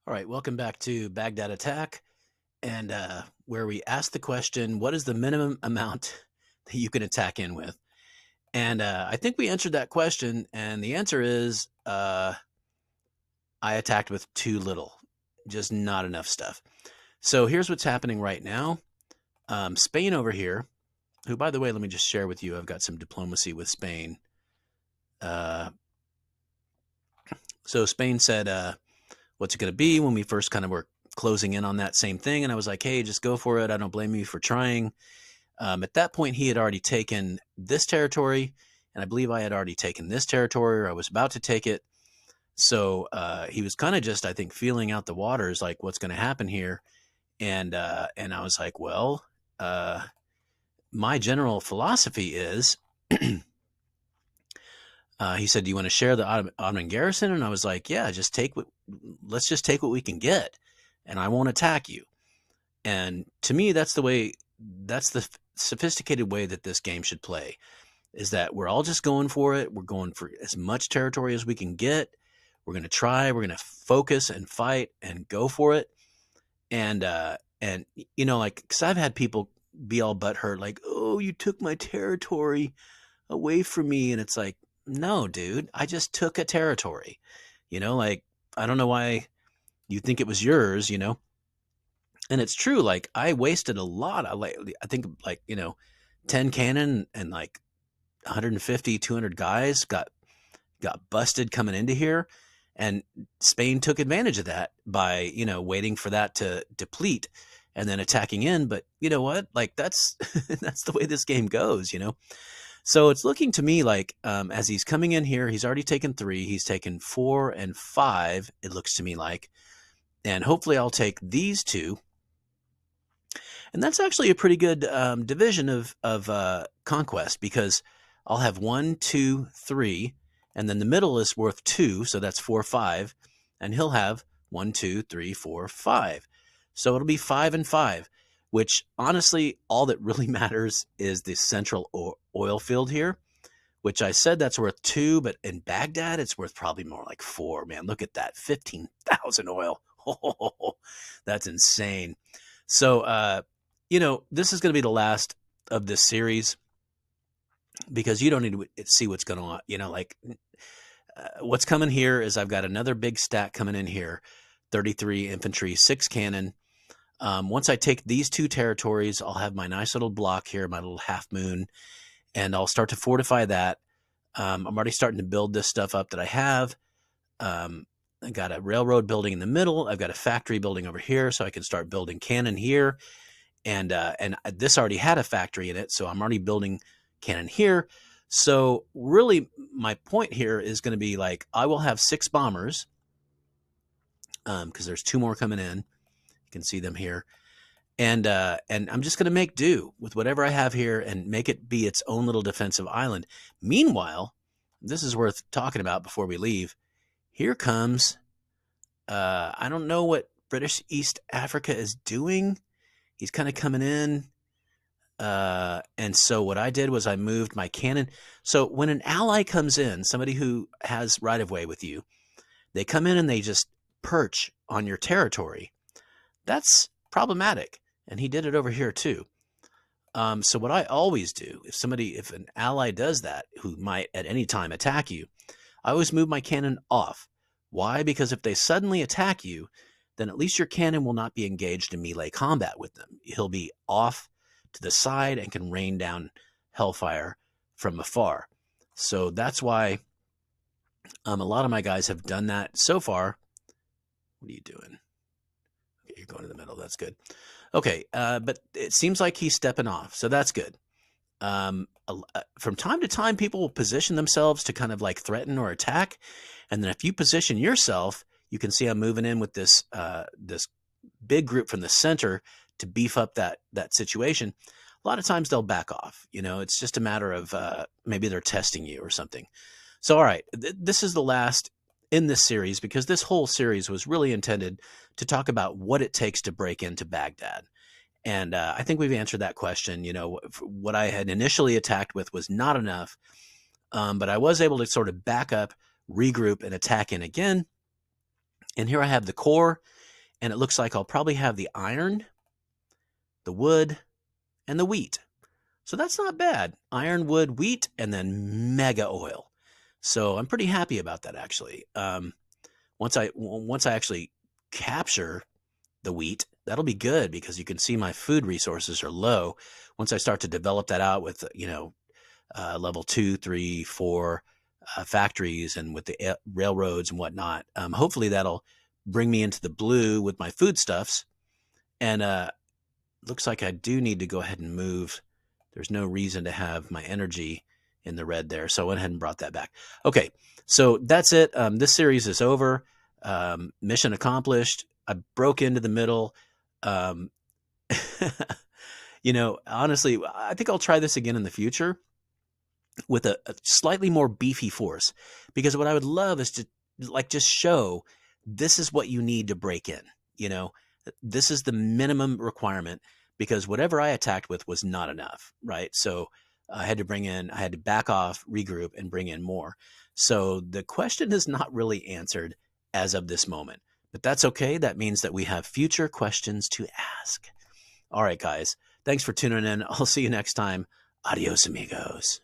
All right, welcome back to Baghdad Attack, and where we ask the question, what is the minimum amount that you can attack in with? And I think we answered that question, and the answer is I attacked with too little, just not enough stuff. So here's what's happening right now. Spain over here, who, by the way, let me just share with you, I've got some diplomacy with Spain. Uh, so Spain said, what's it going to be when we first kind of were closing in on that same thing? And I was like, hey, just go for it. I don't blame you for trying. At that point, he had already taken this territory, and I believe I had already taken this territory, or I was about to take it. So he was kind of just, I think, feeling out the waters, like what's going to happen here. And I was like, well, my general philosophy is, he said, do you want to share the Ottoman garrison? And I was like, yeah, let's just take what we can get, and I won't attack you. And to me, that's the sophisticated way that this game should play, is that we're all just going for it. We're going for as much territory as we can get. We're going to try, we're going to focus and fight and go for it. And like, because I've had people be all butthurt, like, oh, you took my territory away from me. And it's like, no, dude, I just took a territory. Like, I don't know why you think it was yours, and it's true. Like, I wasted a lot. I think, like, 10 cannon and like 150, 200 guys got busted coming into here. And Spain took advantage of that by, waiting for that to deplete and then attacking in. But you know what? Like, that's that's the way this game goes. So it's looking to me like, as he's coming in here, he's already taken 3. He's taken 4 and 5, it looks to me like. And hopefully I'll take these 2. And that's actually a pretty good division of conquest, because I'll have 1, 2, 3, and then the middle is worth 2, so that's 4, 5, and he'll have 1, 2, 3, 4, 5. So it'll be 5 and 5, which honestly, all that really matters is the central oil field here, which I said that's worth 2, but in Baghdad, it's worth probably more like 4. Man, look at that, 15,000 oil. Oh, that's insane. So, this is going to be the last of this series, because you don't need to see what's going on. What's coming here is I've got another big stack coming in here, 33 infantry, 6 cannon. Once I take these 2 territories, I'll have my nice little block here, my little half moon, and I'll start to fortify that. I'm already starting to build this stuff up that I have. I got a railroad building in the middle. I've got a factory building over here, so I can start building cannon here. And this already had a factory in it, so I'm already building cannon here. So really, my point here is going to be like, I will have 6 bombers, because there's 2 more coming in. You can see them here, and I'm just going to make do with whatever I have here and make it be its own little defensive island. Meanwhile, this is worth talking about before we leave. Here comes, I don't know what British East Africa is doing. He's kind of coming in. And so what I did was I moved my cannon. So when an ally comes in, somebody who has right of way with you, they come in and they just perch on your territory. That's problematic. And he did it over here too. So what I always do, if an ally does that, who might at any time attack you, I always move my cannon off. Why? Because if they suddenly attack you, then at least your cannon will not be engaged in melee combat with them. He'll be off to the side and can rain down hellfire from afar. So that's why a lot of my guys have done that so far. What are you doing? Okay, you're going to the middle. That's good. Okay, but it seems like he's stepping off, so that's good. From time to time, people will position themselves to kind of like threaten or attack, and then if you position yourself, you can see I'm moving in with this big group from the center to beef up that situation. A lot of times they'll back off. It's just a matter of maybe they're testing you or something. So, all right, this is the last in this series, because this whole series was really intended to talk about what it takes to break into Baghdad. And I think we've answered that question. What I had initially attacked with was not enough, but I was able to sort of back up, regroup, and attack in again. And here I have the core, and it looks like I'll probably have the iron, the wood, and the wheat. So that's not bad. Iron, wood, wheat, and then mega oil. So I'm pretty happy about that, actually. Once I actually capture the wheat, that'll be good because you can see my food resources are low. Once I start to develop that out with, level 2, 3, 4 factories and with the railroads and whatnot, hopefully that'll bring me into the blue with my foodstuffs. And looks like I do need to go ahead and move. There's no reason to have my energy in the red there. So I went ahead and brought that back. Okay, so that's it. This series is over. Mission accomplished. I broke into the middle. Um, honestly, I think I'll try this again in the future with a slightly more beefy force, because what I would love is to just show this is what you need to break in. This is the minimum requirement, because whatever I attacked with was not enough, right? So I had to back off, regroup, and bring in more. So the question is not really answered as of this moment, but that's okay. That means that we have future questions to ask. All right, guys, thanks for tuning in. I'll see you next time. Adios, amigos.